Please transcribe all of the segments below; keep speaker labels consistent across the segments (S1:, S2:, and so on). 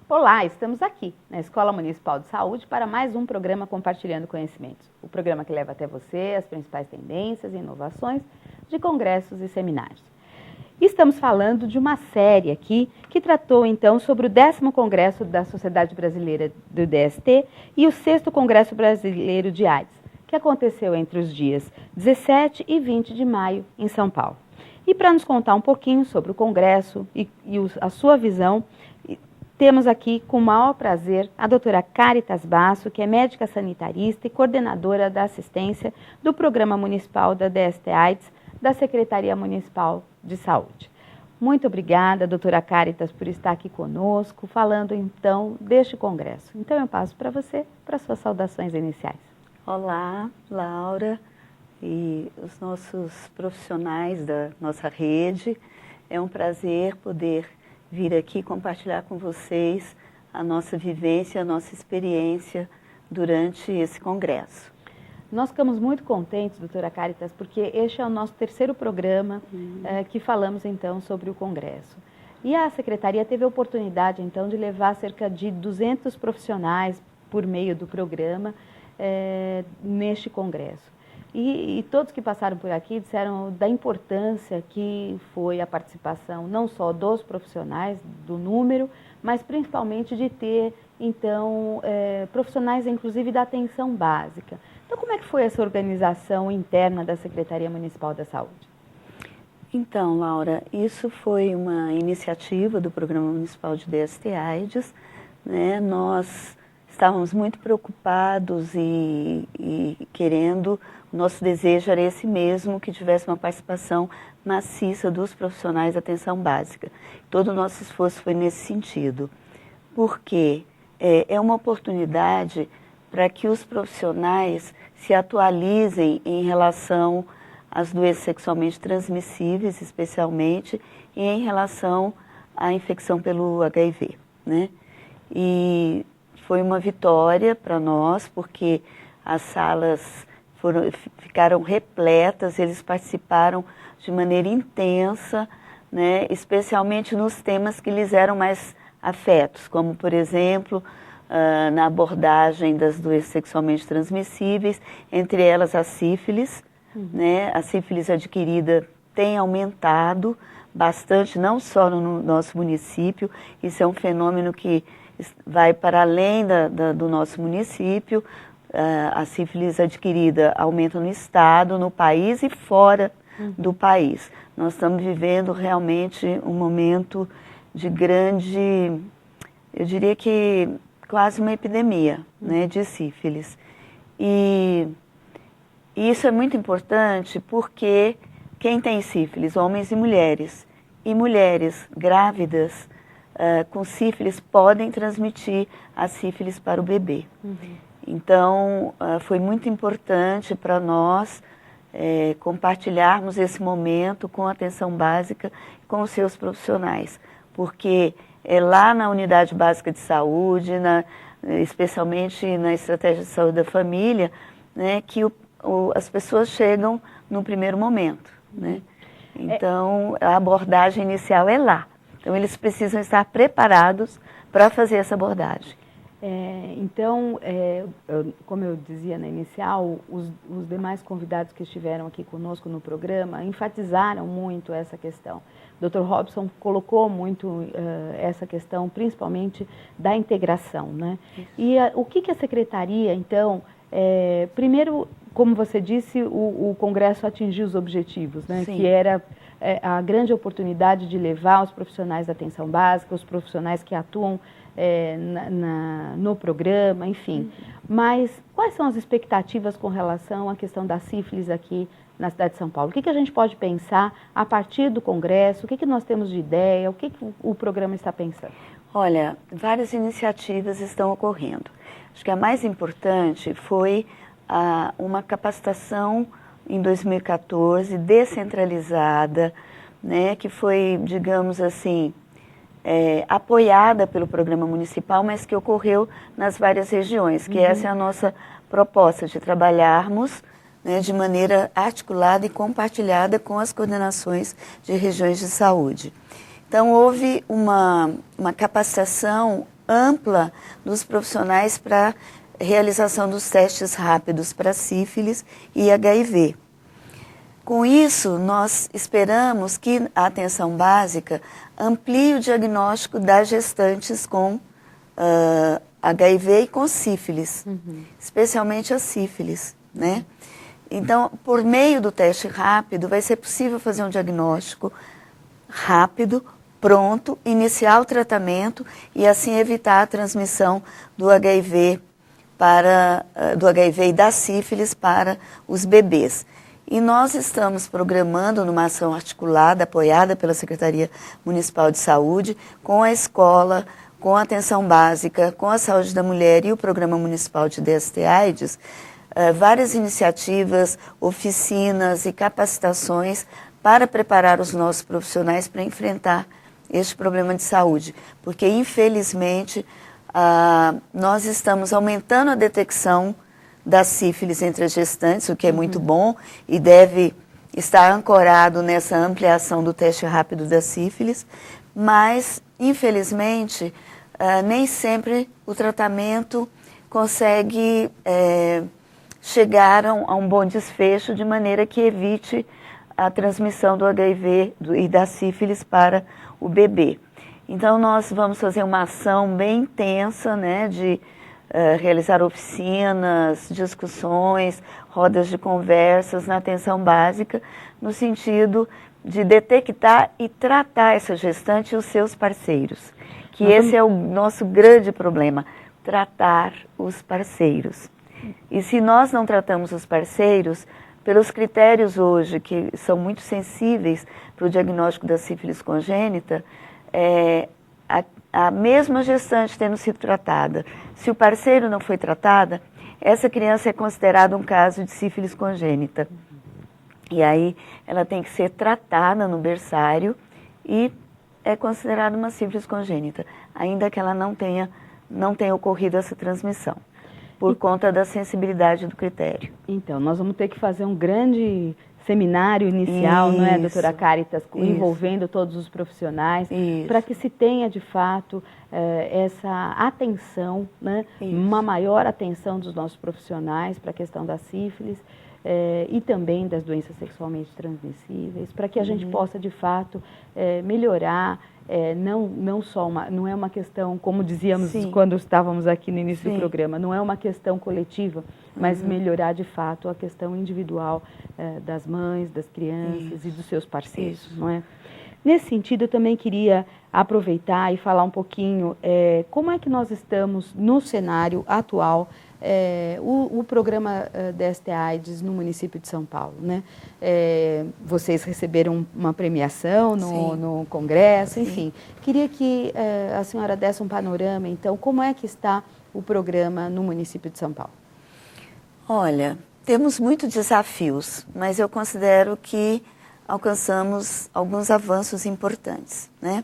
S1: Olá, estamos aqui na Escola Municipal de Saúde para mais um programa Compartilhando Conhecimentos. O programa que leva até você as principais tendências e inovações de congressos e seminários. Estamos falando de uma série aqui que tratou então sobre o 10º Congresso da Sociedade Brasileira do DST e o 6º Congresso Brasileiro de AIDS, que aconteceu entre os dias 17 e 20 de maio em São Paulo. E para nos contar um pouquinho sobre o congresso e a sua visão, temos aqui com o maior prazer a doutora Caritas Basso, que é médica sanitarista e coordenadora da assistência do Programa Municipal da DST-AIDS da Secretaria Municipal de Saúde. Muito obrigada, doutora Caritas, por estar aqui conosco, falando então deste congresso. Então eu passo para você, para suas saudações iniciais.
S2: Olá, Laura e os nossos profissionais da nossa rede. É um prazer poder vir aqui compartilhar com vocês a nossa vivência, a nossa experiência durante esse congresso.
S1: Nós ficamos muito contentes, doutora Caritas, porque este é o nosso 3º programa que falamos então sobre o congresso. E a Secretaria teve a oportunidade então de levar cerca de 200 profissionais por meio do programa neste congresso. E todos que passaram por aqui disseram da importância que foi a participação não só dos profissionais, do número, mas principalmente de ter, então, profissionais, inclusive, da atenção básica. Então, como é que foi essa organização interna da Secretaria Municipal da Saúde?
S2: Então, Laura, isso foi uma iniciativa do Programa Municipal de DST-AIDS, né? Nós estávamos muito preocupados e querendo, o nosso desejo era esse mesmo, que tivesse uma participação maciça dos profissionais da atenção básica. Todo o nosso esforço foi nesse sentido, porque é uma oportunidade para que os profissionais se atualizem em relação às doenças sexualmente transmissíveis, especialmente, e em relação à infecção pelo HIV, né? E foi uma vitória para nós, porque as salas ficaram repletas, eles participaram de maneira intensa, né, especialmente nos temas que lhes eram mais afetos, como, por exemplo, na abordagem das doenças sexualmente transmissíveis, entre elas a sífilis. Né, a sífilis adquirida tem aumentado bastante, não só no nosso município, isso é um fenômeno que vai para além do nosso município. A sífilis adquirida aumenta no estado, no país e fora do país. Nós estamos vivendo realmente um momento de grande, eu diria que quase uma epidemia, né, de sífilis. E isso é muito importante porque quem tem sífilis, homens e mulheres grávidas com sífilis podem transmitir a sífilis para o bebê. Então, foi muito importante para nós compartilharmos esse momento com a atenção básica, com os seus profissionais, porque é lá na unidade básica de saúde, especialmente na estratégia de saúde da família, né, que as pessoas chegam no primeiro momento, né? Então, a abordagem inicial é lá. Então, eles precisam estar preparados para fazer essa abordagem.
S1: Então, como eu dizia na inicial, os demais convidados que estiveram aqui conosco no programa enfatizaram muito essa questão. O Dr. Robson colocou muito essa questão, principalmente da integração, né? E o que a Secretaria, então, primeiro, como você disse, o Congresso atingiu os objetivos, né? Que era a grande oportunidade de levar os profissionais da atenção básica, os profissionais que atuam no programa, enfim. Mas quais são as expectativas com relação à questão da sífilis aqui na cidade de São Paulo? O que a gente pode pensar a partir do Congresso? O que nós temos de ideia? O que o programa está pensando?
S2: Olha, várias iniciativas estão ocorrendo. Acho que a mais importante foi uma capacitação em 2014, descentralizada, né, que foi, digamos assim, apoiada pelo programa municipal, mas que ocorreu nas várias regiões, que essa é a nossa proposta, de trabalharmos, né, de maneira articulada e compartilhada com as coordenações de regiões de saúde. Então, houve uma capacitação ampla dos profissionais para realização dos testes rápidos para sífilis e HIV. Com isso, nós esperamos que a atenção básica amplie o diagnóstico das gestantes com HIV e com sífilis, especialmente a sífilis, né? Então, por meio do teste rápido, vai ser possível fazer um diagnóstico rápido, pronto, iniciar o tratamento e assim evitar a transmissão do HIV e da sífilis para os bebês. E nós estamos programando numa ação articulada, apoiada pela Secretaria Municipal de Saúde, com a escola, com a atenção básica, com a saúde da mulher e o Programa Municipal de DST-AIDS, várias iniciativas, oficinas e capacitações para preparar os nossos profissionais para enfrentar este problema de saúde. Porque, infelizmente, nós estamos aumentando a detecção da sífilis entre as gestantes, o que é muito bom e deve estar ancorado nessa ampliação do teste rápido da sífilis, mas, infelizmente, nem sempre o tratamento consegue chegar a um bom desfecho, de maneira que evite a transmissão do HIV e da sífilis para o bebê. Então, nós vamos fazer uma ação bem intensa, né, de realizar oficinas, discussões, rodas de conversas na atenção básica, no sentido de detectar e tratar essa gestante e os seus parceiros. Que esse é o nosso grande problema, tratar os parceiros. E se nós não tratamos os parceiros, pelos critérios hoje, que são muito sensíveis para o diagnóstico da sífilis congênita, a mesma gestante tendo sido tratada, se o parceiro não foi tratada, essa criança é considerada um caso de sífilis congênita. E aí ela tem que ser tratada no berçário e é considerada uma sífilis congênita, ainda que ela não tenha ocorrido essa transmissão, por conta da sensibilidade do critério.
S1: Então, nós vamos ter que fazer um grande seminário inicial, não é, doutora Cáritas, envolvendo todos os profissionais, para que se tenha, de fato, essa atenção, né, uma maior atenção dos nossos profissionais para a questão da sífilis e também das doenças sexualmente transmissíveis, para que a gente possa, de fato, melhorar. Não é uma questão, como dizíamos quando estávamos aqui no início do programa, não é uma questão coletiva, mas melhorar de fato a questão individual das mães, das crianças e dos seus parceiros, não é? Nesse sentido, eu também queria aproveitar e falar um pouquinho como é que nós estamos no cenário atual, o programa DST-AIDS no município de São Paulo, né? Vocês receberam uma premiação no congresso, enfim. Queria que a senhora desse um panorama, então, como é que está o programa no município de São Paulo?
S2: Olha, temos muitos desafios, mas eu considero que alcançamos alguns avanços importantes, né?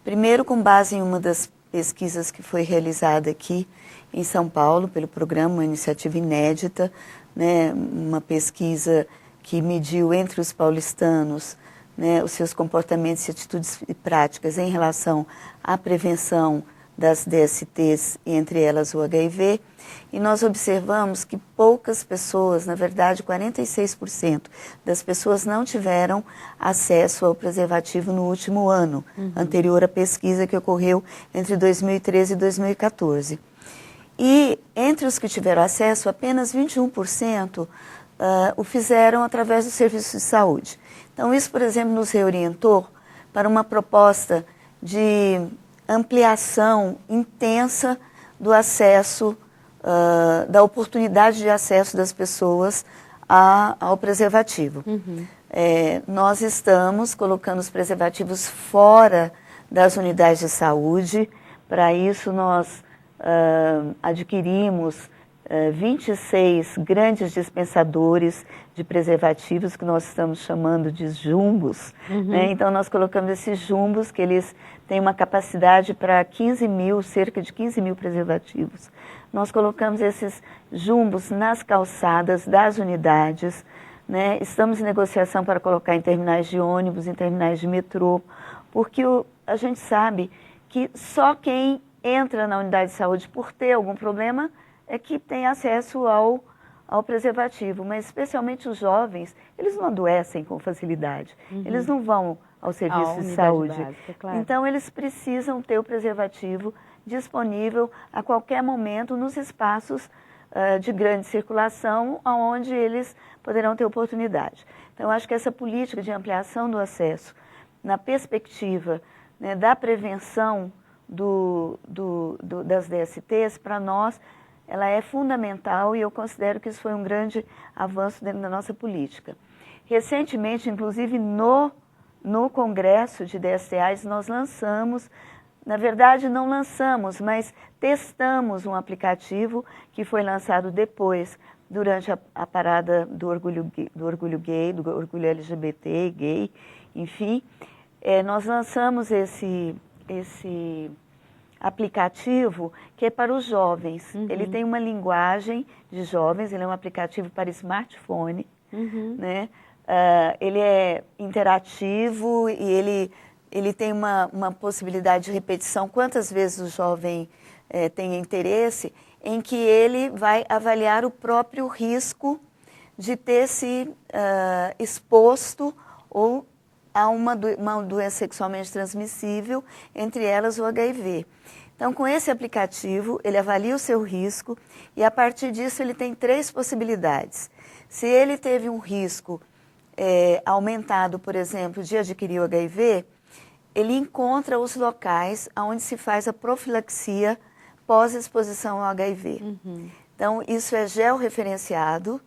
S2: Primeiro, com base em uma das pesquisas que foi realizada aqui em São Paulo, pelo programa, uma iniciativa inédita, né, uma pesquisa que mediu entre os paulistanos, né, os seus comportamentos e atitudes e práticas em relação à prevenção das DSTs, e entre elas o HIV, e nós observamos que poucas pessoas, na verdade 46% das pessoas não tiveram acesso ao preservativo no último ano, anterior à pesquisa que ocorreu entre 2013 e 2014. E entre os que tiveram acesso, apenas 21% o fizeram através do serviço de saúde. Então, isso, por exemplo, nos reorientou para uma proposta de ampliação intensa do acesso, da oportunidade de acesso das pessoas ao preservativo. Nós estamos colocando os preservativos fora das unidades de saúde. Para isso, nós adquirimos 26 grandes dispensadores de preservativos, que nós estamos chamando de jumbos. Né? Então, nós colocamos esses jumbos, que eles têm uma capacidade para cerca de 15 mil preservativos. Nós colocamos esses jumbos nas calçadas das unidades, né? Estamos em negociação para colocar em terminais de ônibus, em terminais de metrô, porque a gente sabe que só quem entra na unidade de saúde por ter algum problema é que tem acesso ao preservativo, mas especialmente os jovens, eles não adoecem com facilidade, eles não vão ao serviço de saúde.
S1: Básica, claro.
S2: Então, eles precisam ter o preservativo disponível a qualquer momento nos espaços de grande circulação, onde eles poderão ter oportunidade. Então, eu acho que essa política de ampliação do acesso, na perspectiva, né, da prevenção das DSTs, para nós, ela é fundamental, e eu considero que isso foi um grande avanço dentro da nossa política. Recentemente, inclusive no Congresso de DSTAs, nós lançamos, na verdade não lançamos, mas testamos um aplicativo que foi lançado depois, durante a parada do orgulho gay, do orgulho LGBT, gay, enfim. Nós lançamos esse aplicativo que é para os jovens. Ele tem uma linguagem de jovens, ele é um aplicativo para smartphone, né? Ele é interativo e ele tem uma possibilidade de repetição, quantas vezes o jovem tem interesse, em que ele vai avaliar o próprio risco de ter se exposto ou a uma doença sexualmente transmissível, entre elas o HIV. Então, com esse aplicativo, ele avalia o seu risco e, a partir disso, ele tem 3 possibilidades. Se ele teve um risco aumentado, por exemplo, de adquirir o HIV, ele encontra os locais onde se faz a profilaxia pós-exposição ao HIV. Então, isso é georreferenciado,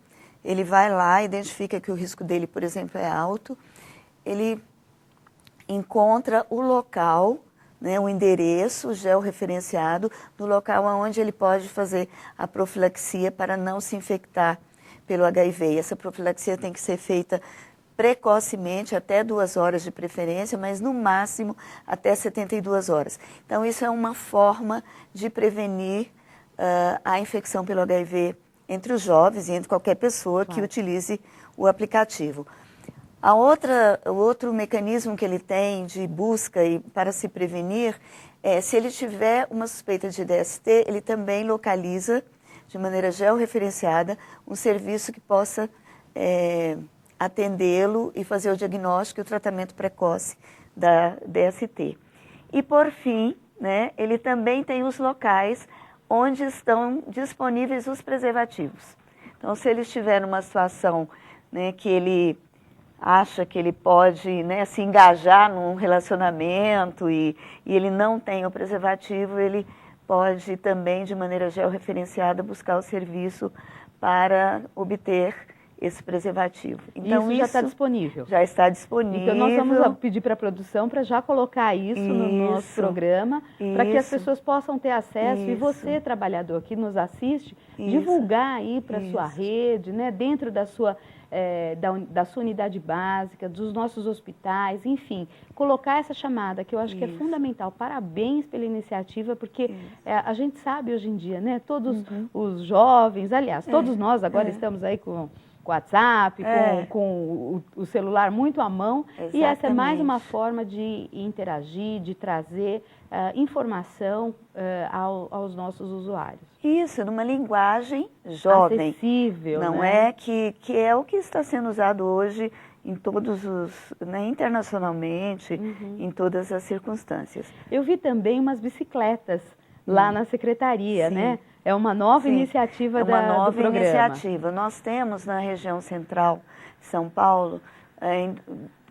S2: ele vai lá, identifica que o risco dele, por exemplo, é alto, ele encontra o local, né, o endereço georreferenciado do local onde ele pode fazer a profilaxia para não se infectar pelo HIV. E essa profilaxia tem que ser feita precocemente, até 2 horas de preferência, mas no máximo até 72 horas. Então, isso é uma forma de prevenir a infecção pelo HIV entre os jovens e entre qualquer pessoa que utilize o aplicativo. O outro mecanismo que ele tem de busca e para se prevenir é, se ele tiver uma suspeita de DST, ele também localiza, de maneira georreferenciada, um serviço que possa atendê-lo e fazer o diagnóstico e o tratamento precoce da DST. E, por fim, né, ele também tem os locais onde estão disponíveis os preservativos. Então, se ele estiver numa situação, né, que ele acha que ele pode, né, se engajar num relacionamento e ele não tem o preservativo, ele pode também, de maneira georreferenciada, buscar o serviço para obter esse preservativo.
S1: Então, isso já está disponível?
S2: Já está disponível.
S1: Então, nós vamos pedir para a produção para já colocar isso no nosso programa, para que as pessoas possam ter acesso, e você, trabalhador que nos assiste, divulgar aí para a sua rede, né, dentro da sua, da sua unidade básica, dos nossos hospitais, enfim, colocar essa chamada, que eu acho que é fundamental. Parabéns pela iniciativa, porque a gente sabe hoje em dia, né, todos os jovens, aliás, todos nós agora estamos aí com WhatsApp, com o celular muito à mão. Exatamente. E essa é mais uma forma de interagir, de trazer informação aos nossos usuários.
S2: Isso, numa linguagem jovem.
S1: Acessível,
S2: não
S1: né?
S2: é? Que é o que está sendo usado hoje em todos os, né, internacionalmente, em todas as circunstâncias.
S1: Eu vi também umas bicicletas lá na secretaria, né? É uma nova iniciativa do programa. É uma nova iniciativa.
S2: Nós temos na região central de São Paulo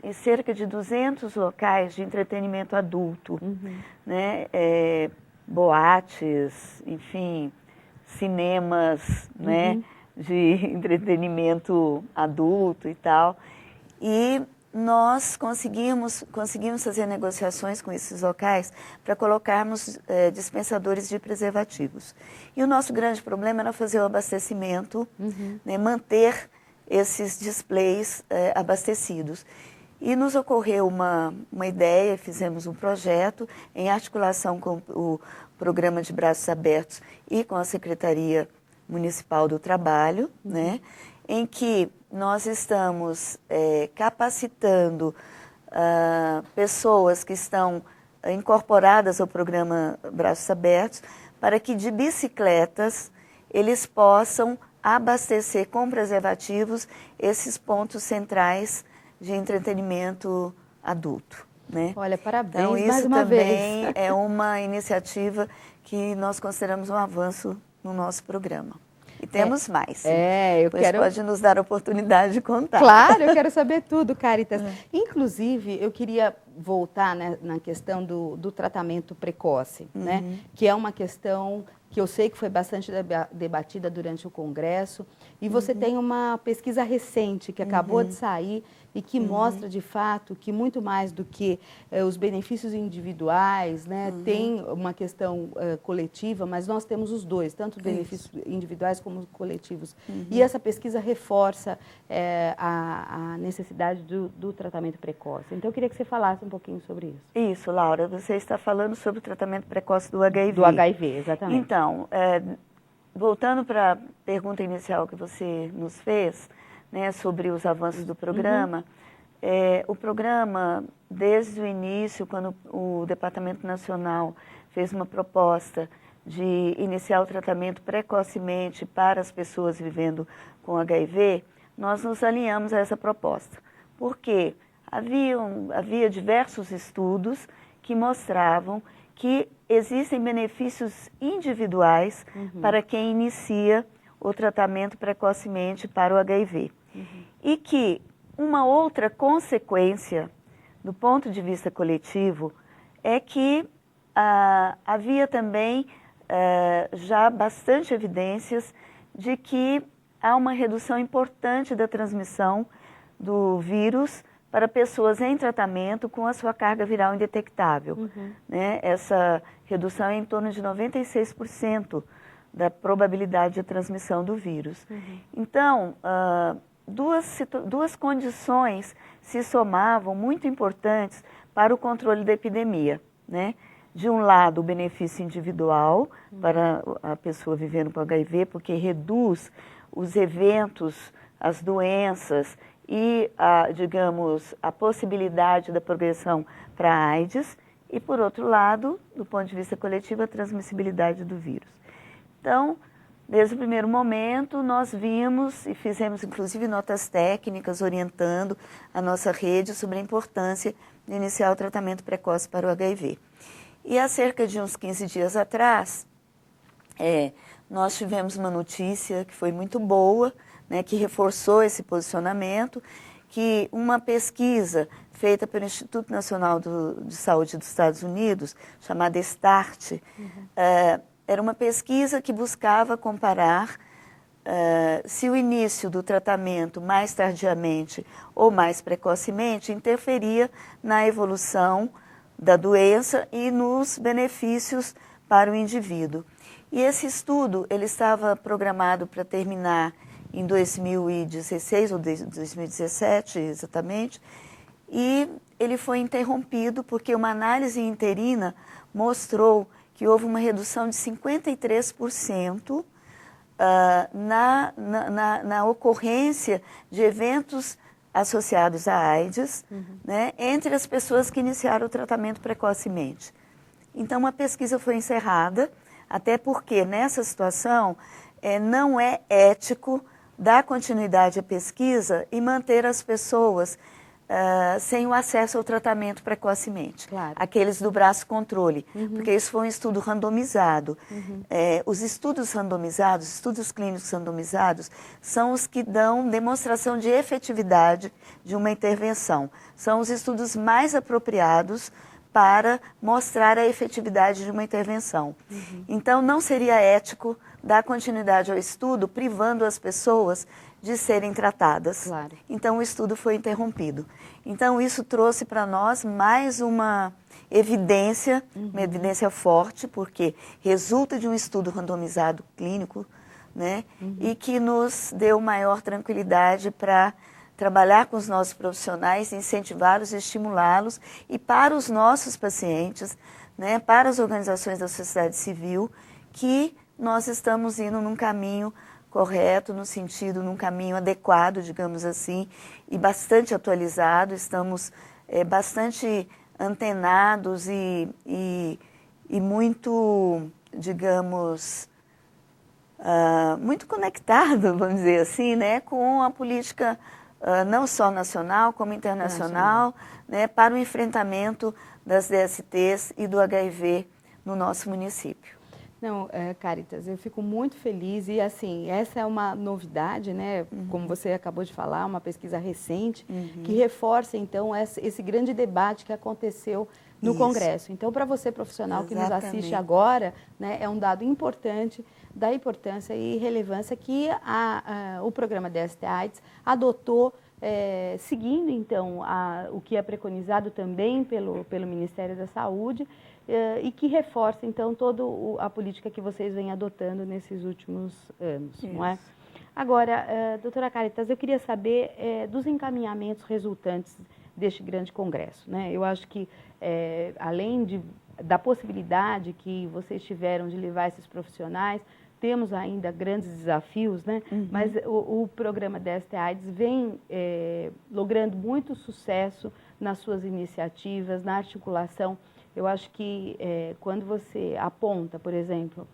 S2: em cerca de 200 locais de entretenimento adulto, né? Boates, enfim, cinemas, né? De entretenimento adulto e tal. E nós conseguimos fazer negociações com esses locais para colocarmos dispensadores de preservativos. E o nosso grande problema era fazer o abastecimento, né, manter esses displays abastecidos. E nos ocorreu uma ideia, fizemos um projeto em articulação com o Programa de Braços Abertos e com a Secretaria Municipal do Trabalho, né, em que nós estamos capacitando pessoas que estão incorporadas ao programa Braços Abertos para que de bicicletas eles possam abastecer com preservativos esses pontos centrais de entretenimento adulto, né?
S1: Olha, parabéns
S2: então, isso
S1: mais uma
S2: também
S1: vez.
S2: é uma iniciativa que nós consideramos um avanço no nosso programa. E temos mais.
S1: Eu quero...
S2: pode nos dar a oportunidade de contar.
S1: Claro, eu quero saber tudo, Caritas. Inclusive, eu queria voltar, né, na questão do tratamento precoce, né? Que é uma questão que eu sei que foi bastante debatida durante o Congresso. E você tem uma pesquisa recente que acabou de sair e que mostra, de fato, que muito mais do que os benefícios individuais, né, tem uma questão coletiva, mas nós temos os dois, tanto os benefícios individuais como coletivos. E essa pesquisa reforça a necessidade do tratamento precoce. Então, eu queria que você falasse um pouquinho sobre isso.
S2: Isso, Laura, você está falando sobre o tratamento precoce do HIV.
S1: Do HIV, exatamente.
S2: Então, voltando para a pergunta inicial que você nos fez, né, sobre os avanços do programa, o programa, desde o início, quando o Departamento Nacional fez uma proposta de iniciar o tratamento precocemente para as pessoas vivendo com HIV, nós nos alinhamos a essa proposta. Por quê? Havia diversos estudos que mostravam que existem benefícios individuais para quem inicia o tratamento precocemente para o HIV. E que uma outra consequência, do ponto de vista coletivo, é que havia também já bastante evidências de que há uma redução importante da transmissão do vírus para pessoas em tratamento com a sua carga viral indetectável. Né? Essa redução é em torno de 96% da probabilidade de transmissão do vírus. Então, duas condições se somavam muito importantes para o controle da epidemia, né? De um lado, o benefício individual para a pessoa vivendo com HIV, porque reduz os eventos, as doenças e, digamos, a possibilidade da progressão para a AIDS, e, por outro lado, do ponto de vista coletivo, a transmissibilidade do vírus. Então, desde o primeiro momento, nós vimos e fizemos, inclusive, notas técnicas orientando a nossa rede sobre a importância de iniciar o tratamento precoce para o HIV. E há cerca de uns 15 dias atrás, nós tivemos uma notícia que foi muito boa, né, que reforçou esse posicionamento, que uma pesquisa feita pelo Instituto Nacional de Saúde dos Estados Unidos, chamada START, era uma pesquisa que buscava comparar se o início do tratamento mais tardiamente ou mais precocemente interferia na evolução da doença e nos benefícios para o indivíduo. E esse estudo ele estava programado para terminar em 2016 ou 2017 exatamente, e ele foi interrompido porque uma análise interina mostrou que houve uma redução de 53% na ocorrência de eventos associados à AIDS, né, entre as pessoas que iniciaram o tratamento precocemente. Então, a pesquisa foi encerrada, até porque nessa situação não é ético dar continuidade à pesquisa e manter as pessoas sem o acesso ao tratamento precocemente.
S1: Claro.
S2: Aqueles do braço controle, porque isso foi um estudo randomizado. Os estudos randomizados, estudos clínicos randomizados, são os que dão demonstração de efetividade de uma intervenção. São os estudos mais apropriados para mostrar a efetividade de uma intervenção. Então, não seria ético dar continuidade ao estudo privando as pessoas de serem tratadas.
S1: Claro.
S2: Então o estudo foi interrompido. Então isso trouxe para nós mais uma evidência, uma evidência forte, porque resulta de um estudo randomizado clínico, né? E que nos deu maior tranquilidade para trabalhar com os nossos profissionais, incentivá-los, estimulá-los, e para os nossos pacientes, né, para as organizações da sociedade civil, que nós estamos indo num caminho correto, no sentido, num caminho adequado, digamos assim, e bastante atualizado, estamos bastante antenados e muito, digamos, muito conectado, vamos dizer assim, né, com a política não só nacional, como internacional, né, para o enfrentamento das DSTs e do HIV no nosso município.
S1: Não, Caritas, eu fico muito feliz e, assim, essa é uma novidade, né, como você acabou de falar, uma pesquisa recente, que reforça, então, esse grande debate que aconteceu no Congresso. Então, para você, profissional que nos assiste agora, né, é um dado importante da importância e relevância que o programa DST-AIDS adotou, seguindo, então, o que é preconizado também pelo Ministério da Saúde, e que reforça, então, toda a política que vocês vêm adotando nesses últimos anos, não é? Agora, doutora Caritas, eu queria saber dos encaminhamentos resultantes deste grande congresso, né? Eu acho que, além da possibilidade que vocês tiveram de levar esses profissionais, temos ainda grandes desafios, né? Mas o programa DST-AIDS vem logrando muito sucesso nas suas iniciativas, na articulação. Eu acho que quando você aponta, por exemplo,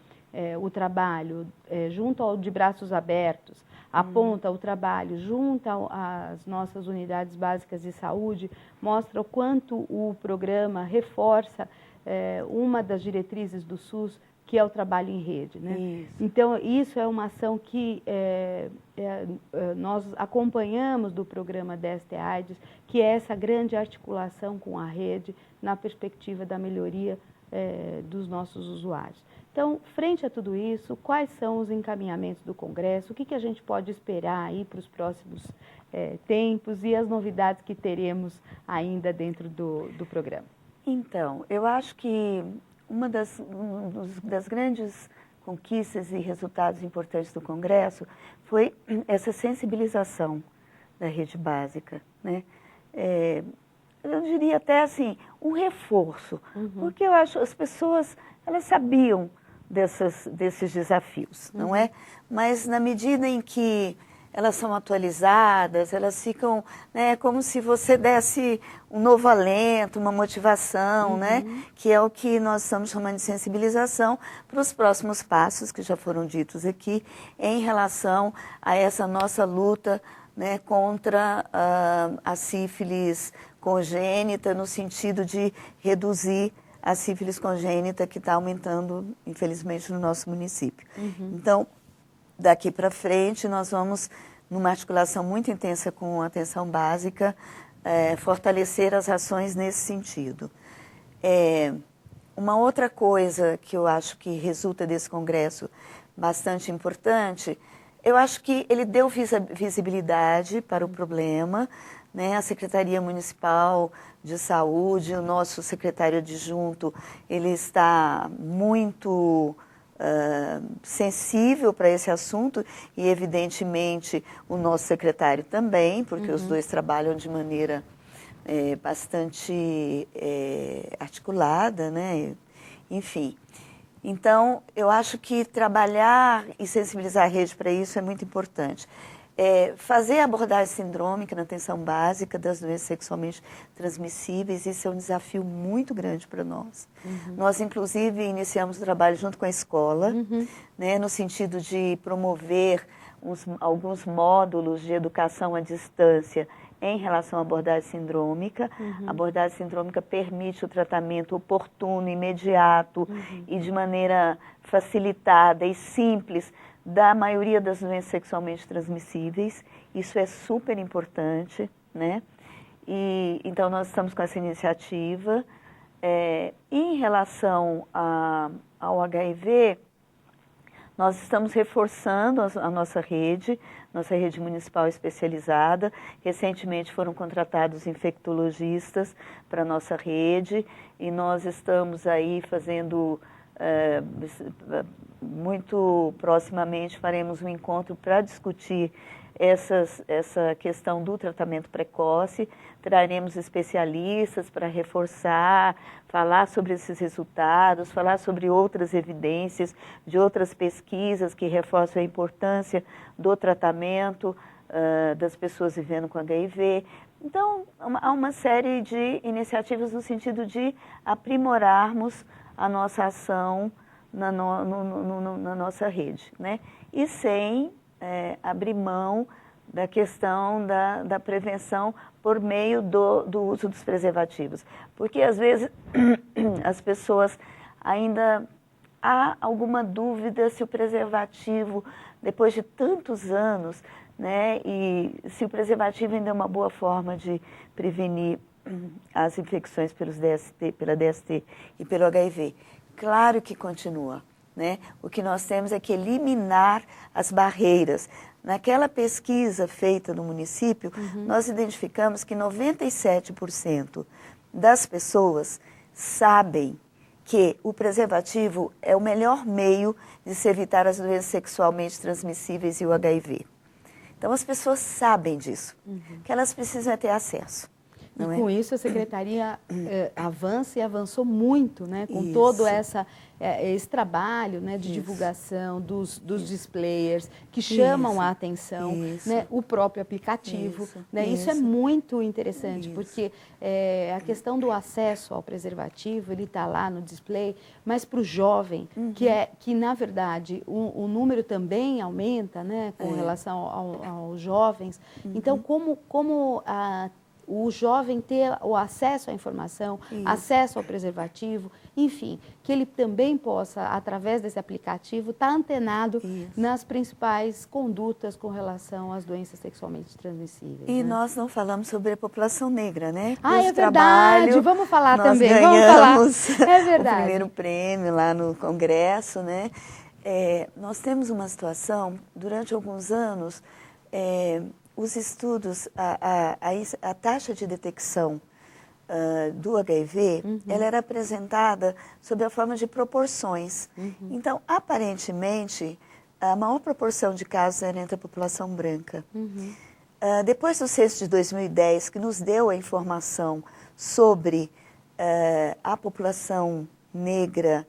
S1: o trabalho junto ao de braços abertos, aponta o trabalho junto às nossas unidades básicas de saúde, mostra o quanto o programa reforça uma das diretrizes do SUS, que é o trabalho em rede, né? Isso. Então, isso é uma ação que nós acompanhamos do programa DST-AIDS, que é essa grande articulação com a rede na perspectiva da melhoria dos nossos usuários. Então, frente a tudo isso, quais são os encaminhamentos do Congresso? O que a gente pode esperar aí para os próximos tempos e as novidades que teremos ainda dentro do programa?
S2: Então, eu acho que uma das grandes conquistas e resultados importantes do Congresso foi essa sensibilização da rede básica, né? Eu diria até assim, um reforço, porque eu acho que as pessoas, elas sabiam desses desafios, não é? Mas na medida em que elas são atualizadas, elas ficam, né, como se você desse um novo alento, uma motivação, né, que é o que nós estamos chamando de sensibilização para os próximos passos que já foram ditos aqui em relação a essa nossa luta, né, contra a sífilis congênita, no sentido de reduzir a sífilis congênita que está aumentando, infelizmente, no nosso município. Então, daqui para frente, nós vamos, numa articulação muito intensa com a atenção básica, fortalecer as ações nesse sentido. Uma outra coisa que eu acho que resulta desse congresso bastante importante, eu acho que ele deu visibilidade para o problema, né? A Secretaria Municipal de Saúde, o nosso secretário adjunto, ele está muito sensível para esse assunto e, evidentemente, o nosso secretário também, porque os dois trabalham de maneira bastante articulada, né? Enfim. Então, eu acho que trabalhar e sensibilizar a rede para isso é muito importante. Fazer a abordagem sindrômica na atenção básica das doenças sexualmente transmissíveis, isso é um desafio muito grande para nós. Nós, inclusive, iniciamos o trabalho junto com a escola, né, no sentido de promover alguns módulos de educação à distância em relação à abordagem sindrômica. A abordagem sindrômica permite o tratamento oportuno, imediato e de maneira facilitada e simples da maioria das doenças sexualmente transmissíveis. Isso é super importante, né? E então nós estamos com essa iniciativa. Em relação ao HIV, nós estamos reforçando a nossa rede. nossa rede municipal especializada. Recentemente foram contratados infectologistas para a nossa rede e nós estamos aí fazendo, muito proximamente faremos um encontro para discutir essa questão do tratamento precoce. Traremos especialistas para reforçar, falar sobre esses resultados, falar sobre outras evidências de outras pesquisas que reforçam a importância do tratamento das pessoas vivendo com HIV. Então, há uma série de iniciativas no sentido de aprimorarmos a nossa ação na nossa rede, né? E sem abrir mão da questão da prevenção por meio do uso dos preservativos. Porque, às vezes, as pessoas ainda há alguma dúvida se o preservativo, depois de tantos anos, né, e se o preservativo ainda é uma boa forma de prevenir as infecções pela DST e pelo HIV. Claro que continua. Né? O que nós temos é que eliminar as barreiras. Naquela pesquisa feita no município, nós identificamos que 97% das pessoas sabem que o preservativo é o melhor meio de se evitar as doenças sexualmente transmissíveis e o HIV. Então, as pessoas sabem disso, que elas precisam ter acesso.
S1: E com isso a Secretaria avança e avançou muito, né? Com todo esse trabalho, né, de divulgação dos displayers que chamam a atenção, né, o próprio aplicativo. Isso é muito interessante, porque a questão do acesso ao preservativo, ele está lá no display, mas para o jovem, que na verdade o número também aumenta, né, com relação aos jovens. Então, como o jovem ter o acesso à informação, acesso ao preservativo, enfim, que ele também possa, através desse aplicativo, estar antenado nas principais condutas com relação às doenças sexualmente transmissíveis.
S2: E nós não falamos sobre a população negra, né?
S1: É verdade, vamos falar também.
S2: Ganhamos
S1: É verdade.
S2: O primeiro prêmio lá no Congresso, né? Nós temos uma situação, durante alguns anos, os estudos, a taxa de detecção do HIV, ela era apresentada sob a forma de proporções. Então, aparentemente, a maior proporção de casos era entre a população branca. Depois do censo de 2010, que nos deu a informação sobre a população negra,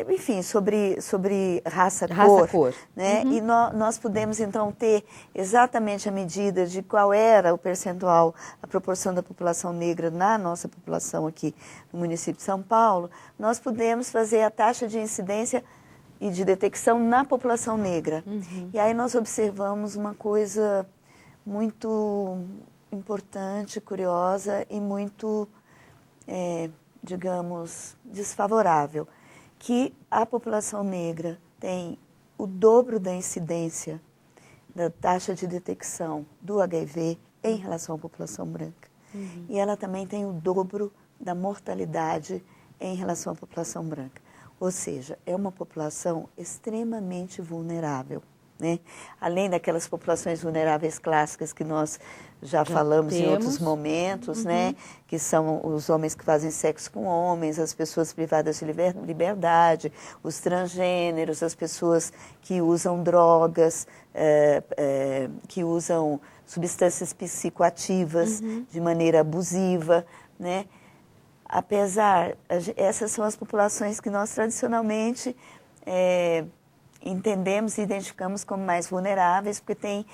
S2: enfim, sobre raça-cor, né? E nós pudemos, então, ter exatamente a medida de qual era o percentual, a proporção da população negra na nossa população aqui no município de São Paulo. Nós pudemos fazer a taxa de incidência e de detecção na população negra. E aí nós observamos uma coisa muito importante, curiosa e muito, digamos, desfavorável, que a população negra tem o dobro da incidência da taxa de detecção do HIV em relação à população branca. E ela também tem o dobro da mortalidade em relação à população branca. Ou seja, é uma população extremamente vulnerável, né? Além daquelas populações vulneráveis clássicas que nós já falamos em outros momentos, né? Que são os homens que fazem sexo com homens, as pessoas privadas de liberdade, os transgêneros, as pessoas que usam drogas, que usam substâncias psicoativas de maneira abusiva, né? Essas são as populações que nós tradicionalmente entendemos e identificamos como mais vulneráveis, porque têm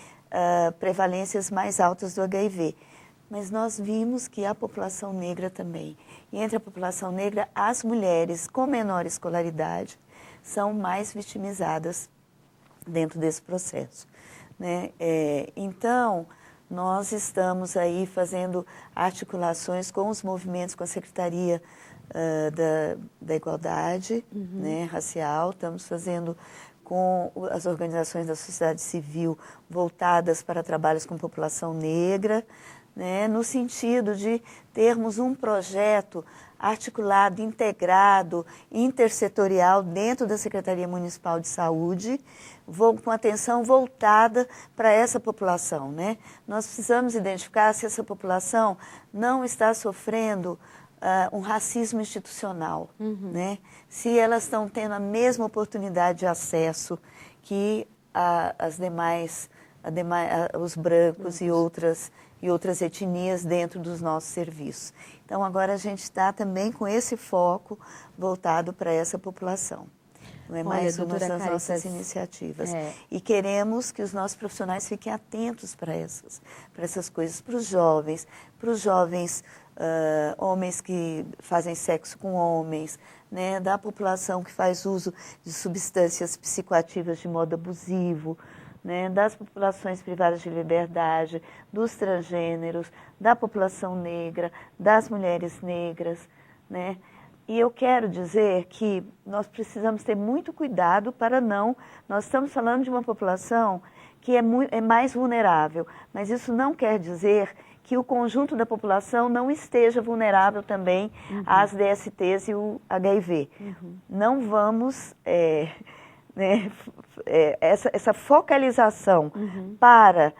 S2: prevalências mais altas do HIV. Mas nós vimos que a população negra também, e entre a população negra, as mulheres com menor escolaridade são mais vitimizadas dentro desse processo, né? Então, nós estamos aí fazendo articulações com os movimentos, com a Secretaria da Igualdade, né, racial, estamos fazendo com as organizações da sociedade civil voltadas para trabalhos com população negra, né, no sentido de termos um projeto articulado, integrado, intersetorial dentro da Secretaria Municipal de Saúde, com atenção voltada para essa população, né? Nós precisamos identificar se essa população não está sofrendo um racismo institucional, né? Se elas estão tendo a mesma oportunidade de acesso que os brancos e outras etnias dentro dos nossos serviços. Então, agora a gente está também com esse foco voltado para essa população. Não é mais uma das nossas iniciativas. E queremos que os nossos profissionais fiquem atentos para essas coisas, para os jovens homens que fazem sexo com homens, né, da população que faz uso de substâncias psicoativas de modo abusivo, né, das populações privadas de liberdade, dos transgêneros, da população negra, das mulheres negras, né? E eu quero dizer que nós precisamos ter muito cuidado para nós estamos falando de uma população que é mais vulnerável, mas isso não quer dizer que o conjunto da população não esteja vulnerável também às DSTs e o HIV. Não vamos... essa focalização para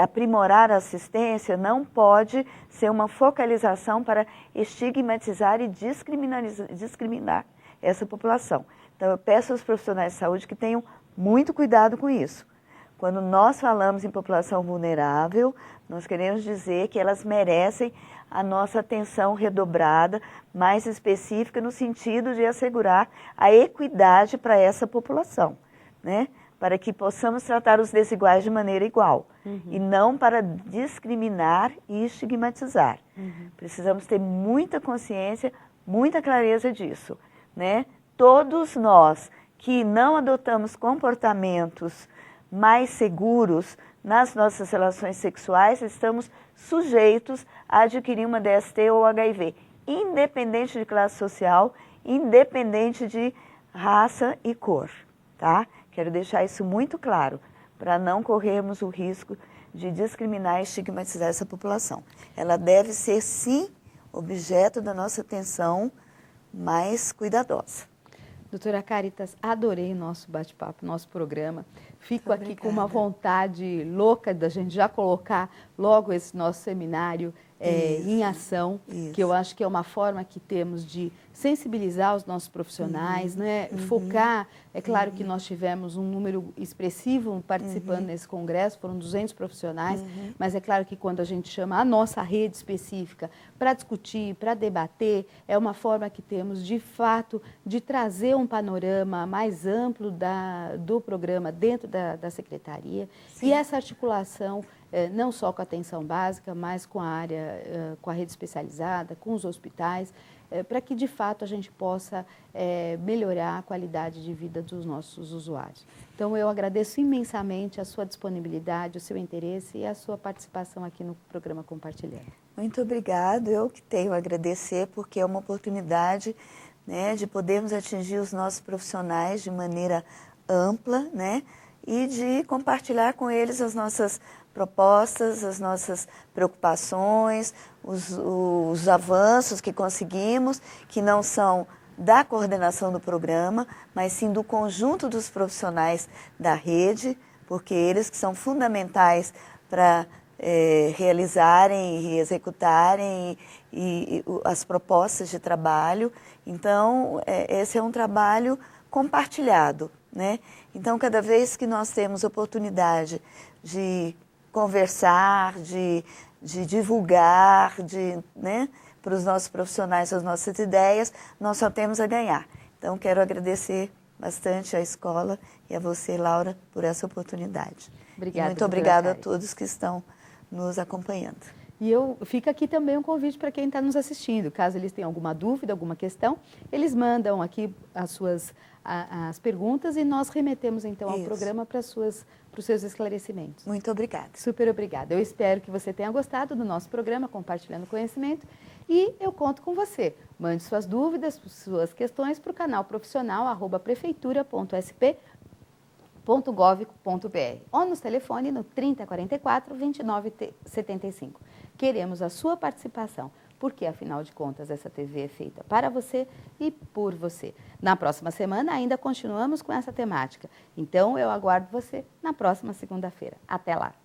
S2: aprimorar a assistência não pode ser uma focalização para estigmatizar e discriminar essa população. Então, eu peço aos profissionais de saúde que tenham muito cuidado com isso. Quando nós falamos em população vulnerável, nós queremos dizer que elas merecem a nossa atenção redobrada, mais específica, no sentido de assegurar a equidade para essa população, né? Para que possamos tratar os desiguais de maneira igual, e não para discriminar e estigmatizar. Precisamos ter muita consciência, muita clareza disso, né? Todos nós que não adotamos comportamentos mais seguros nas nossas relações sexuais, estamos sujeitos a adquirir uma DST ou HIV, independente de classe social, independente de raça e cor, tá? Quero deixar isso muito claro, para não corrermos o risco de discriminar e estigmatizar essa população. Ela deve ser, sim, objeto da nossa atenção mais cuidadosa.
S1: Doutora Caritas, adorei nosso bate-papo, nosso programa. Fico aqui com uma vontade louca da gente já colocar logo esse nosso seminário em ação, que eu acho que é uma forma que temos de sensibilizar os nossos profissionais, né? Focar. É claro que nós tivemos um número expressivo participando nesse congresso, foram 200 profissionais, mas é claro que quando a gente chama a nossa rede específica para discutir, para debater, é uma forma que temos, de fato, de trazer um panorama mais amplo do programa dentro da Secretaria. Sim. E essa articulação, não só com a atenção básica, mas com a área, com a rede especializada, com os hospitais, para que, de fato, a gente possa melhorar a qualidade de vida dos nossos usuários. Então, eu agradeço imensamente a sua disponibilidade, o seu interesse e a sua participação aqui no programa Compartilhando.
S2: Muito obrigada, eu que tenho a agradecer, porque é uma oportunidade, né, de podermos atingir os nossos profissionais de maneira ampla, né, e de compartilhar com eles as nossas propostas, as nossas preocupações, os avanços que conseguimos, que não são da coordenação do programa, mas sim do conjunto dos profissionais da rede, porque eles que são fundamentais para realizarem e executarem as propostas de trabalho. Então, esse é um trabalho compartilhado, né? Então, cada vez que nós temos oportunidade de conversar, de divulgar, né, para os nossos profissionais as nossas ideias, nós só temos a ganhar. Então, quero agradecer bastante à escola e a você, Laura, por essa oportunidade.
S1: Obrigada,
S2: muito obrigada a todos que estão nos acompanhando.
S1: E fica aqui também um convite para quem está nos assistindo. Caso eles tenham alguma dúvida, alguma questão, eles mandam aqui as perguntas e nós remetemos então ao programa para os seus esclarecimentos.
S2: Muito obrigada.
S1: Super obrigada. Eu espero que você tenha gostado do nosso programa Compartilhando Conhecimento e eu conto com você. Mande suas dúvidas, suas questões para o canal profissional @prefeitura.sp.gov.br ou nos telefone no 3044 2975. Queremos a sua participação. porque afinal de contas essa TV é feita para você e por você. Na próxima semana ainda continuamos com essa temática, então eu aguardo você na próxima segunda-feira. Até lá!